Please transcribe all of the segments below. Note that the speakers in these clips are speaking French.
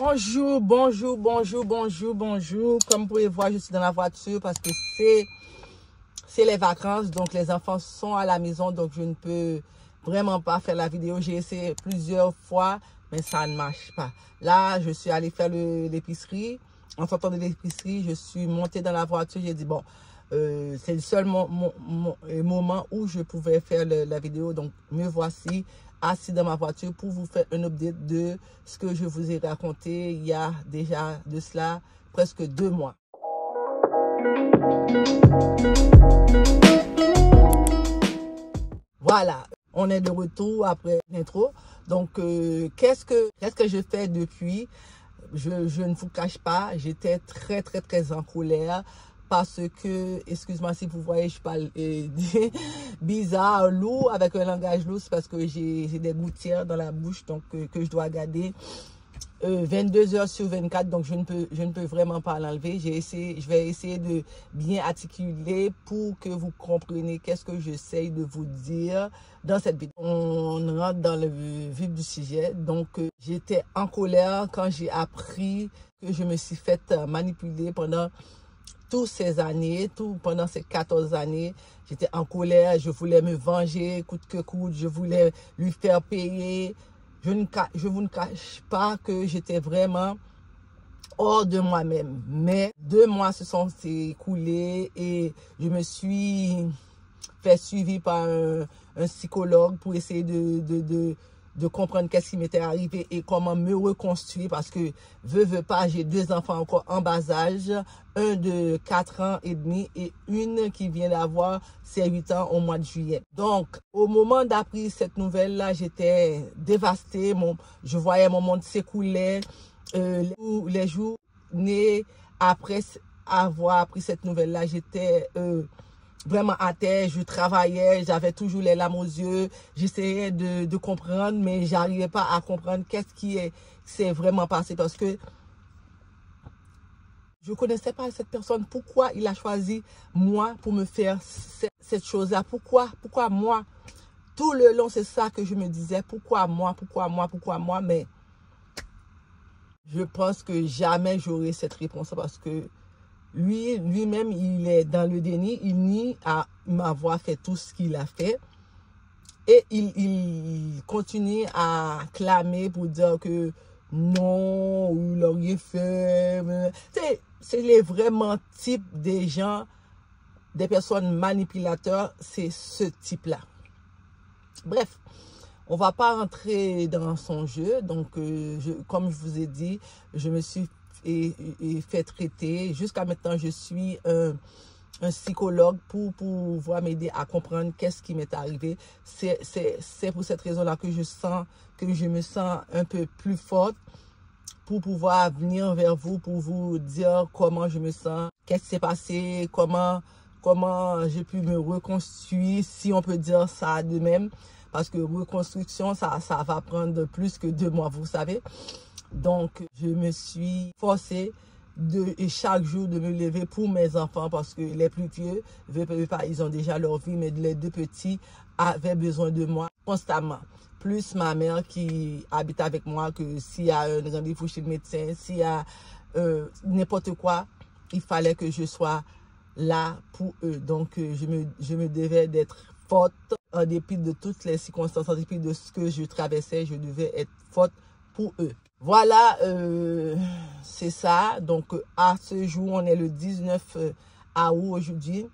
Bonjour. Comme vous pouvez voir, je suis dans la voiture parce que c'est les vacances. Donc, les enfants sont à la maison. Donc, je ne peux vraiment pas faire la vidéo. J'ai essayé plusieurs fois, mais ça ne marche pas. Là, je suis allée faire l'épicerie. En sortant de l'épicerie, je suis montée dans la voiture. J'ai dit, bon, c'est le seul moment où je pouvais faire la vidéo. Donc, me voici assis dans ma voiture pour vous faire un update de ce que je vous ai raconté il y a déjà de cela presque 2 mois. Voilà, on est de retour après l'intro. Donc, qu'est-ce que je fais depuis? Je ne vous cache pas, j'étais très en colère parce que, excuse-moi si vous voyez, je parle bizarre, lourd, avec un langage lourd, c'est parce que j'ai des gouttières dans la bouche, donc que je dois garder 22 heures sur 24, donc je ne peux vraiment pas l'enlever. Je vais essayer de bien articuler pour que vous compreniez qu'est-ce que j'essaye de vous dire dans cette vidéo. On rentre dans le vif du sujet. Donc, j'étais en colère quand j'ai appris que je me suis fait manipuler pendant toutes ces années, pendant ces 14 années. J'étais en colère, je voulais me venger coûte que coûte, je voulais lui faire payer. Je vous ne cache pas que j'étais vraiment hors de moi-même. Mais 2 mois se sont écoulés et je me suis fait suivi par un psychologue pour essayer de comprendre qu'est-ce qui m'était arrivé et comment me reconstruire parce que, veux pas, j'ai 2 enfants encore en bas âge, un de 4 ans et demi et une qui vient d'avoir ses 8 ans au mois de juillet. Donc, au moment d'apprendre cette nouvelle-là, j'étais dévastée, je voyais mon monde s'écouler, les jours nés après avoir appris cette nouvelle-là, j'étais vraiment à terre, je travaillais, j'avais toujours les larmes aux yeux, j'essayais de comprendre, mais j'arrivais pas à comprendre qu'est-ce qui s'est vraiment passé parce que je connaissais pas cette personne. Pourquoi il a choisi moi pour me faire cette chose-là? Pourquoi moi? Tout le long, c'est ça que je me disais. Pourquoi moi? Mais je pense que jamais j'aurai cette réponse parce que lui-même, il est dans le déni. Il nie à m'avoir fait tout ce qu'il a fait. Et il continue à clamer pour dire que non, il n'a rien fait. C'est les vraiment types des gens, des personnes manipulateurs, c'est ce type-là. Bref, on va pas rentrer dans son jeu. Donc, comme je vous ai dit, je me suis fait traiter. Jusqu'à maintenant, je suis un psychologue pour pouvoir m'aider à comprendre qu'est-ce qui m'est arrivé. C'est pour cette raison-là que je me sens un peu plus forte pour pouvoir venir vers vous, pour vous dire comment je me sens, qu'est-ce qui s'est passé, comment j'ai pu me reconstruire, si on peut dire ça de même. Parce que reconstruction, ça va prendre plus que 2 mois, vous savez. Donc, je me suis forcée chaque jour de me lever pour mes enfants parce que les plus vieux, ils ont déjà leur vie, mais les 2 petits avaient besoin de moi constamment. Plus ma mère qui habite avec moi, que s'il y a un rendez-vous chez le médecin, s'il y a n'importe quoi, il fallait que je sois là pour eux. Donc, je me devais d'être forte. En dépit de toutes les circonstances, en dépit de ce que je traversais, je devais être forte pour eux. Voilà, c'est ça. Donc, à ce jour, on est le 19 août aujourd'hui.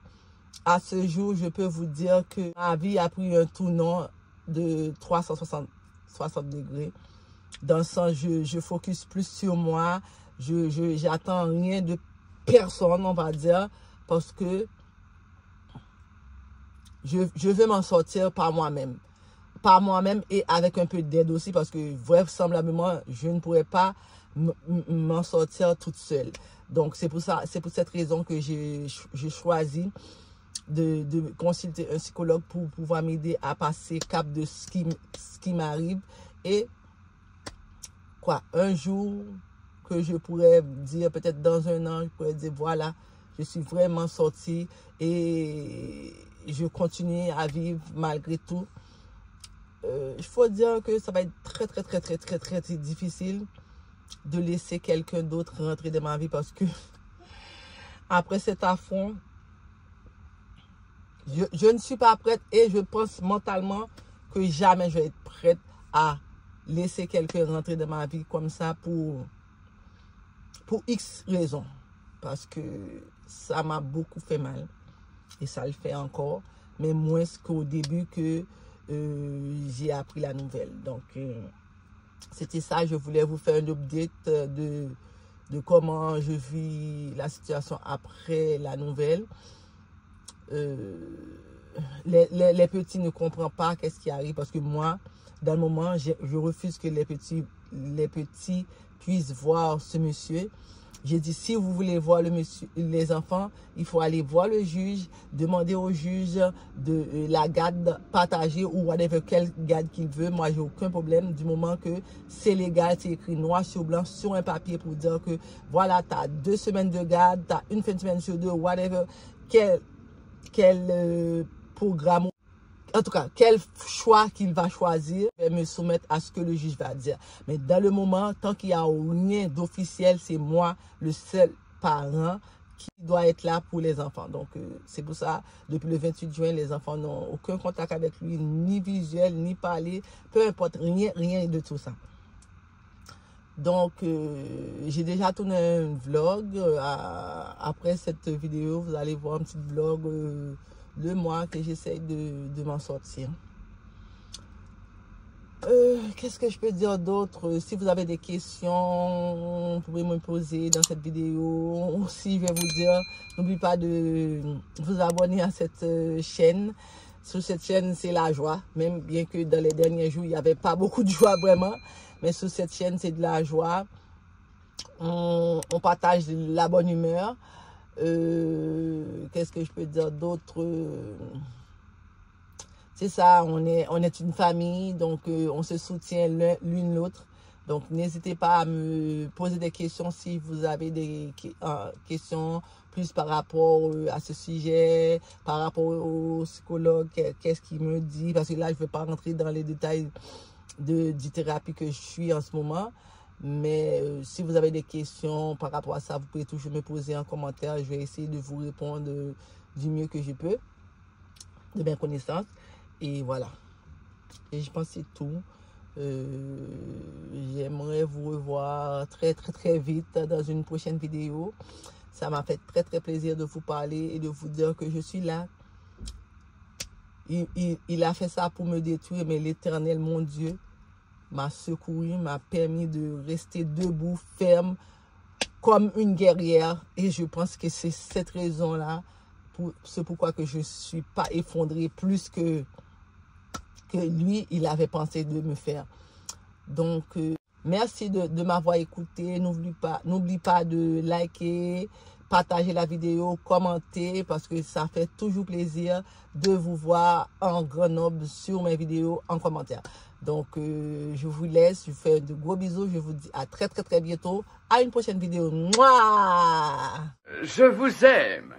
À ce jour, je peux vous dire que ma vie a pris un tournant de 360 degrés. Dans le sens, je focus plus sur moi. J'attends rien de personne, on va dire, parce que je veux m'en sortir par moi-même. Par moi-même et avec un peu d'aide aussi parce que vraisemblablement, je ne pourrais pas m'en sortir toute seule. Donc, c'est pour cette raison que j'ai choisi de consulter un psychologue pour pouvoir m'aider à passer cap de ce qui m'arrive. Et un jour que je pourrais dire, peut-être dans 1 an, je pourrais dire, voilà, je suis vraiment sortie et je continue à vivre malgré tout. Il faut dire que ça va être très difficile de laisser quelqu'un d'autre rentrer dans ma vie parce que après cet affront, je ne suis pas prête et je pense mentalement que jamais je vais être prête à laisser quelqu'un rentrer dans ma vie comme ça pour X raisons. Parce que ça m'a beaucoup fait mal et ça le fait encore, mais moins qu'au début que j'ai appris la nouvelle. Donc, c'était ça, je voulais vous faire un update de comment je vis la situation après la nouvelle. Les petits ne comprennent pas qu'est-ce qui arrive parce que moi, dans le moment, je refuse que les petits puissent voir ce monsieur. J'ai dit, si vous voulez voir le monsieur, les enfants, il faut aller voir le juge, demander au juge de la garde partagée ou whatever, quelle garde qu'il veut. Moi, j'ai aucun problème du moment que c'est légal, c'est écrit noir sur blanc sur un papier pour dire que voilà, tu as 2 semaines de garde, tu as une fin de semaine sur 2, whatever, quel programme, en tout cas, quel choix qu'il va choisir, je vais me soumettre à ce que le juge va dire. Mais dans le moment, tant qu'il n'y a rien d'officiel, c'est moi, le seul parent qui doit être là pour les enfants. Donc, c'est pour ça, depuis le 28 juin, les enfants n'ont aucun contact avec lui, ni visuel, ni parler, peu importe, rien de tout ça. Donc, j'ai déjà tourné un vlog. Après cette vidéo, vous allez voir un petit vlog de moi que j'essaye de m'en sortir. Qu'est-ce que je peux dire d'autre? Si vous avez des questions, vous pouvez me poser dans cette vidéo. Aussi, je vais vous dire, n'oubliez pas de vous abonner à cette chaîne. Sur cette chaîne, c'est la joie. Même bien que dans les derniers jours, il n'y avait pas beaucoup de joie vraiment. Mais sur cette chaîne, c'est de la joie. On partage la bonne humeur. Qu'est-ce que je peux dire d'autre? C'est ça, on est une famille, donc on se soutient l'une l'autre. Donc, n'hésitez pas à me poser des questions si vous avez des questions plus par rapport à ce sujet, par rapport au psychologue, qu'est-ce qu'il me dit. Parce que là, je ne vais pas rentrer dans les détails du thérapie que je suis en ce moment. Mais si vous avez des questions par rapport à ça, vous pouvez toujours me poser en commentaire. Je vais essayer de vous répondre du mieux que je peux, de mes connaissances. Et voilà. Et je pense que c'est tout. J'aimerais vous revoir très vite dans une prochaine vidéo. Ça m'a fait très plaisir de vous parler et de vous dire que je suis là. Il a fait ça pour me détruire, mais l'Éternel, mon Dieu, m'a secouru, m'a permis de rester debout, ferme, comme une guerrière. Et je pense que c'est cette raison-là, c'est pourquoi que je ne suis pas effondrée plus que lui, il avait pensé de me faire. Donc, merci de m'avoir écouté. N'oublie pas de liker, partager la vidéo, commenter, parce que ça fait toujours plaisir de vous voir en grand nombre sur mes vidéos en commentaire. Donc, je vous laisse, je vous fais de gros bisous. Je vous dis à très bientôt. À une prochaine vidéo. Mouah! Je vous aime.